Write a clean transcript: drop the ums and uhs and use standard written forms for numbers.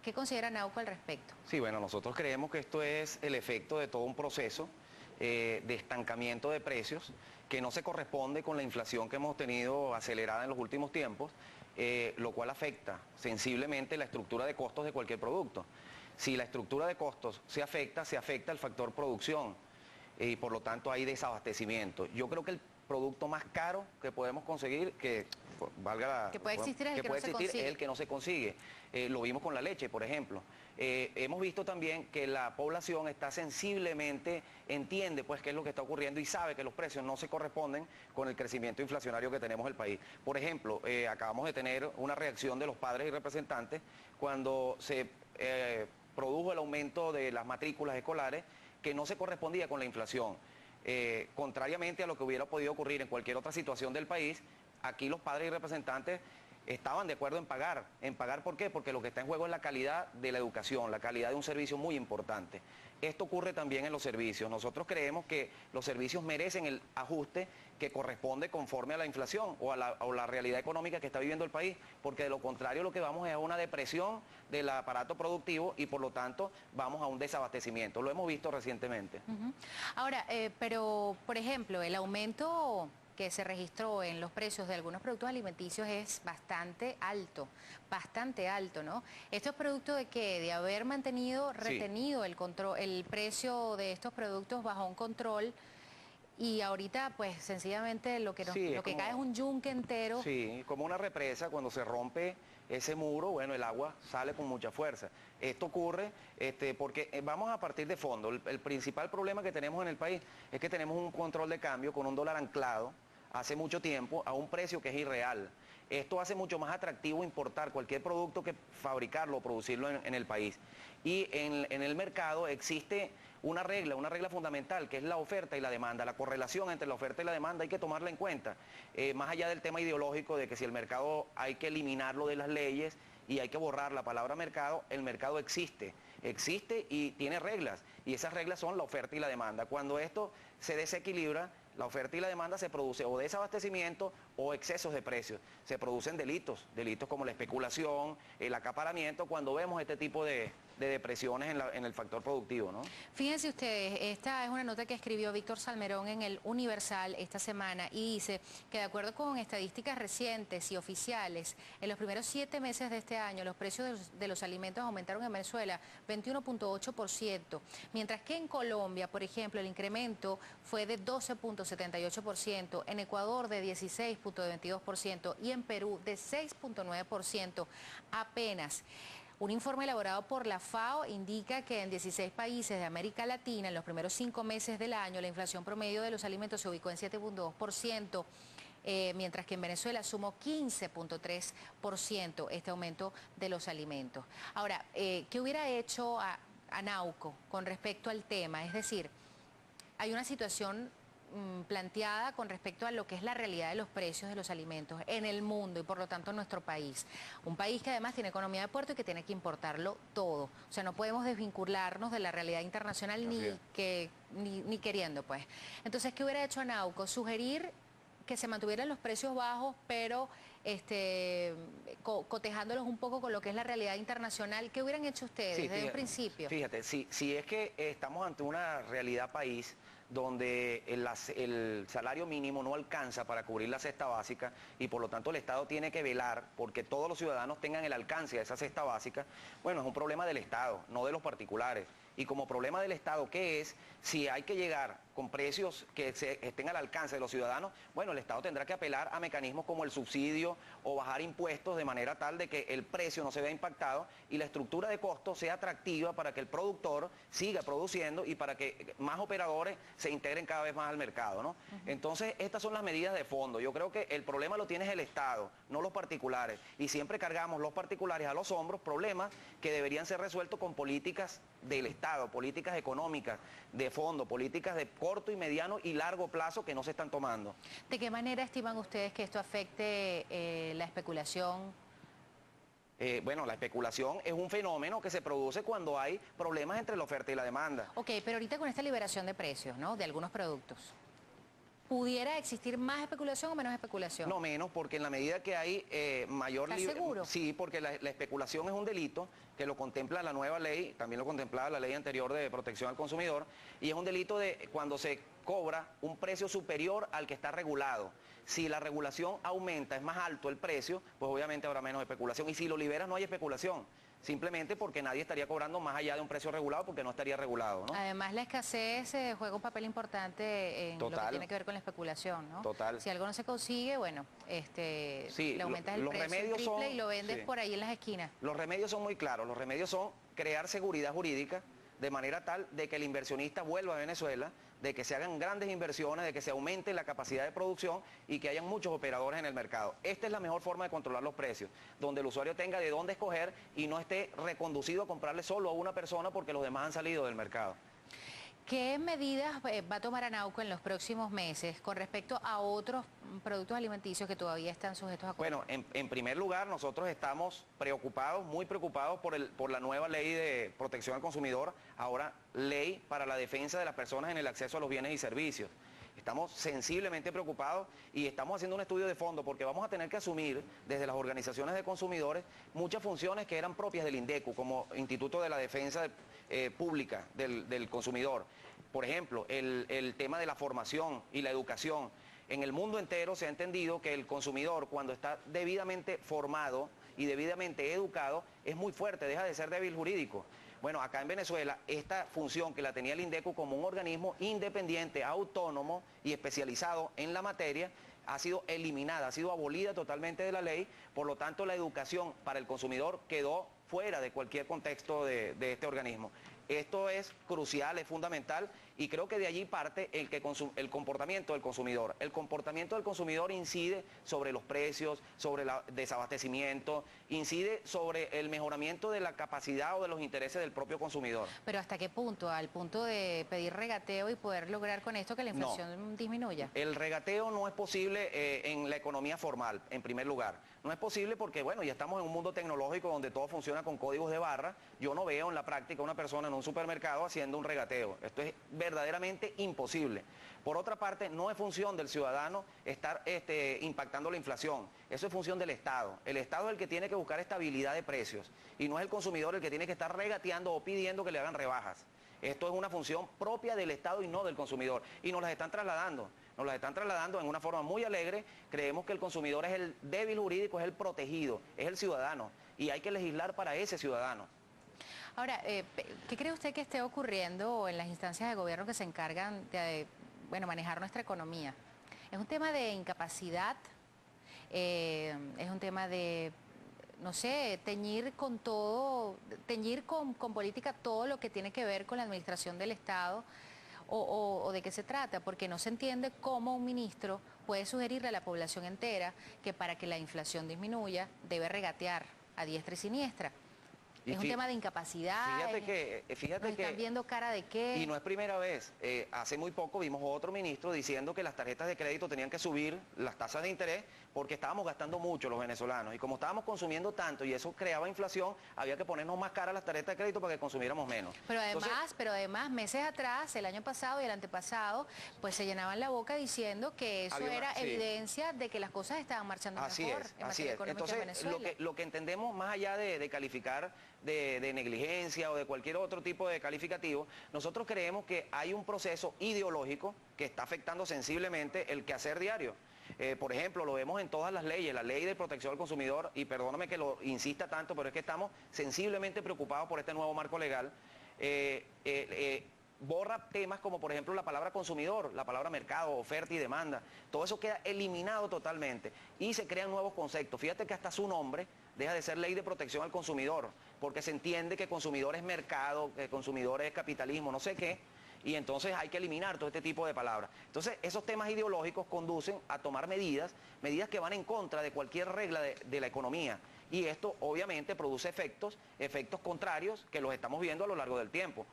¿Qué considera Nauco al respecto? Sí, bueno, nosotros creemos que esto es el efecto de todo un proceso de estancamiento de precios que no se corresponde con la inflación que hemos tenido acelerada en los últimos tiempos, lo cual afecta sensiblemente la estructura de costos de cualquier producto. Si la estructura de costos se afecta el factor producción y por lo tanto hay desabastecimiento. Yo creo que el producto más caro que podemos conseguir, que puede existir, es el que no se consigue. Lo vimos con la leche, por ejemplo. Hemos visto también que la población está sensiblemente, entiende pues qué es lo que está ocurriendo y sabe que los precios no se corresponden con el crecimiento inflacionario que tenemos en el país. Por ejemplo, acabamos de tener una reacción de los padres y representantes cuando se produjo el aumento de las matrículas escolares que no se correspondía con la inflación. Contrariamente a lo que hubiera podido ocurrir en cualquier otra situación del país, aquí los padres y representantes estaban de acuerdo en pagar. ¿En pagar por qué? Porque lo que está en juego es la calidad de la educación, la calidad de un servicio muy importante. Esto ocurre también en los servicios. Nosotros creemos que los servicios merecen el ajuste que corresponde conforme a la inflación o a la realidad económica que está viviendo el país, porque de lo contrario lo que vamos es a una depresión del aparato productivo y por lo tanto vamos a un desabastecimiento. Lo hemos visto recientemente. Ahora, pero por ejemplo, el aumento que se registró en los precios de algunos productos alimenticios es bastante alto, ¿no? ¿Esto es producto de qué? De haber mantenido, retenido el control, el precio de estos productos bajo un control y ahorita pues sencillamente lo que cae es un yunque entero. Sí, como una represa, cuando se rompe ese muro, bueno, el agua sale con mucha fuerza. Esto ocurre porque vamos a partir de fondo. El principal problema que tenemos en el país es que tenemos un control de cambio con un dólar anclado hace mucho tiempo a un precio que es irreal. Esto hace mucho más atractivo importar cualquier producto que fabricarlo o producirlo en el país. Y en el mercado existe una regla fundamental, que es la oferta y la demanda. La correlación entre la oferta y la demanda hay que tomarla en cuenta. Más allá del tema ideológico de que si el mercado hay que eliminarlo de las leyes y hay que borrar la palabra mercado, el mercado existe y tiene reglas. Y esas reglas son la oferta y la demanda. Cuando esto se desequilibra, la oferta y la demanda, se produce o desabastecimiento o excesos de precios. Se producen delitos como la especulación, el acaparamiento, cuando vemos este tipo de depresiones en el factor productivo, ¿no? Fíjense ustedes, esta es una nota que escribió Víctor Salmerón en el Universal esta semana y dice que de acuerdo con estadísticas recientes y oficiales, en los primeros 7 meses de este año los precios de los alimentos aumentaron en Venezuela 21.8%, mientras que en Colombia, por ejemplo, el incremento fue de 12.78%, en Ecuador de 16.22% y en Perú de 6.9% apenas. Un informe elaborado por la FAO indica que en 16 países de América Latina, en los primeros 5 meses del año, la inflación promedio de los alimentos se ubicó en 7.2%, mientras que en Venezuela sumó 15.3% este aumento de los alimentos. Ahora, ¿qué hubiera hecho a Nauco con respecto al tema? Es decir, hay una situación planteada con respecto a lo que es la realidad de los precios de los alimentos en el mundo y por lo tanto en nuestro país. Un país que además tiene economía de puerto y que tiene que importarlo todo. O sea, no podemos desvincularnos de la realidad internacional ni queriendo, pues. Entonces, ¿qué hubiera hecho Nauco? Sugerir que se mantuvieran los precios bajos, pero cotejándolos un poco con lo que es la realidad internacional. ¿Qué hubieran hecho ustedes desde un principio? Fíjate, si es que estamos ante una realidad país donde el salario mínimo no alcanza para cubrir la cesta básica y por lo tanto el Estado tiene que velar porque todos los ciudadanos tengan el alcance de esa cesta básica, bueno, es un problema del Estado, no de los particulares. Y como problema del Estado, ¿qué es? Si hay que llegar con precios que estén al alcance de los ciudadanos, bueno, el Estado tendrá que apelar a mecanismos como el subsidio o bajar impuestos de manera tal de que el precio no se vea impactado y la estructura de costos sea atractiva para que el productor siga produciendo y para que más operadores se integren cada vez más al mercado, ¿no? Entonces, estas son las medidas de fondo. Yo creo que el problema lo tiene el Estado, no los particulares. Y siempre cargamos los particulares a los hombros problemas que deberían ser resueltos con políticas del Estado, políticas económicas de fondo, políticas de corto y mediano y largo plazo que no se están tomando. ¿De qué manera estiman ustedes que esto afecte la especulación? Bueno, la especulación es un fenómeno que se produce cuando hay problemas entre la oferta y la demanda. Ok, pero ahorita con esta liberación de precios, ¿no?, de algunos productos, ¿pudiera existir más especulación o menos especulación? No menos, porque en la medida que hay mayor... ¿Estás seguro? Sí, porque la especulación es un delito que lo contempla la nueva ley, también lo contemplaba la ley anterior de protección al consumidor, y es un delito de cuando se cobra un precio superior al que está regulado. Si la regulación aumenta, es más alto el precio, pues obviamente habrá menos especulación. Y si lo liberas no hay especulación, simplemente porque nadie estaría cobrando más allá de un precio regulado porque no estaría regulado, ¿no? Además, la escasez juega un papel importante en lo que tiene que ver con la especulación, ¿no? Total. Si algo no se consigue, bueno, sí, le aumentas el precio el triple y lo vendes por ahí en las esquinas. Los remedios son muy claros, los remedios son crear seguridad jurídica de manera tal de que el inversionista vuelva a Venezuela, de que se hagan grandes inversiones, de que se aumente la capacidad de producción y que hayan muchos operadores en el mercado. Esta es la mejor forma de controlar los precios, donde el usuario tenga de dónde escoger y no esté reconducido a comprarle solo a una persona porque los demás han salido del mercado. ¿Qué medidas va a tomar Anauco en los próximos meses con respecto a otros productos alimenticios que todavía están sujetos a control? Bueno, en primer lugar, nosotros estamos preocupados, muy preocupados por la nueva ley de protección al consumidor, ahora ley para la defensa de las personas en el acceso a los bienes y servicios. Estamos sensiblemente preocupados y estamos haciendo un estudio de fondo porque vamos a tener que asumir desde las organizaciones de consumidores muchas funciones que eran propias del INDECU como Instituto de la Defensa Pública del Consumidor. Por ejemplo, el tema de la formación y la educación. En el mundo entero se ha entendido que el consumidor, cuando está debidamente formado y debidamente educado, es muy fuerte, deja de ser débil jurídico. Bueno, acá en Venezuela, esta función que la tenía el INDECU como un organismo independiente, autónomo y especializado en la materia, ha sido eliminada, ha sido abolida totalmente de la ley, por lo tanto la educación para el consumidor quedó fuera de cualquier contexto de este organismo. Esto es crucial, es fundamental y creo que de allí parte el comportamiento del consumidor. El comportamiento del consumidor incide sobre los precios, sobre el desabastecimiento, incide sobre el mejoramiento de la capacidad o de los intereses del propio consumidor. ¿Pero hasta qué punto? ¿Al punto de pedir regateo y poder lograr con esto que la inflación disminuya? El regateo no es posible en la economía formal, en primer lugar. No es posible porque, bueno, ya estamos en un mundo tecnológico donde todo funciona con códigos de barra. Yo no veo en la práctica una persona en un supermercado haciendo un regateo. Esto es verdaderamente imposible. Por otra parte, no es función del ciudadano estar impactando la inflación. Eso es función del Estado. El Estado es el que tiene que buscar estabilidad de precios y no es el consumidor el que tiene que estar regateando o pidiendo que le hagan rebajas. Esto es una función propia del Estado y no del consumidor. Y nos las están trasladando. Nos las están trasladando en una forma muy alegre. Creemos que el consumidor es el débil jurídico, es el protegido, es el ciudadano. Y hay que legislar para ese ciudadano. Ahora, ¿qué cree usted que esté ocurriendo en las instancias de gobierno que se encargan de manejar nuestra economía? ¿Es un tema de incapacidad? ¿Es un tema de, no sé, teñir con política todo lo que tiene que ver con la administración del Estado? ¿O de qué se trata? Porque no se entiende cómo un ministro puede sugerirle a la población entera que para que la inflación disminuya debe regatear a diestra y siniestra. Es un tema de incapacidad. Fíjate que están viendo cara de qué. Y no es primera vez. Hace muy poco vimos otro ministro diciendo que las tarjetas de crédito tenían que subir las tasas de interés porque estábamos gastando mucho los venezolanos. Y como estábamos consumiendo tanto y eso creaba inflación, había que ponernos más caras las tarjetas de crédito para que consumiéramos menos. Pero además, meses atrás, el año pasado y el antepasado, pues se llenaban la boca diciendo que eso era evidencia de que las cosas estaban marchando mejor en materia económica en Venezuela. Lo que entendemos más allá de calificar de negligencia o de cualquier otro tipo de calificativo, nosotros creemos que hay un proceso ideológico que está afectando sensiblemente el quehacer diario. Por ejemplo, lo vemos en todas las leyes, la ley de protección al consumidor, y perdóname que lo insista tanto, pero es que estamos sensiblemente preocupados por este nuevo marco legal. Borra temas como por ejemplo la palabra consumidor, la palabra mercado, oferta y demanda. Todo eso queda eliminado totalmente y se crean nuevos conceptos. Fíjate que hasta su nombre deja de ser ley de protección al consumidor, porque se entiende que consumidor es mercado, que consumidor es capitalismo, no sé qué, y entonces hay que eliminar todo este tipo de palabras. Entonces esos temas ideológicos conducen a tomar medidas que van en contra de cualquier regla de la economía. Y esto obviamente produce efectos contrarios que los estamos viendo a lo largo del tiempo.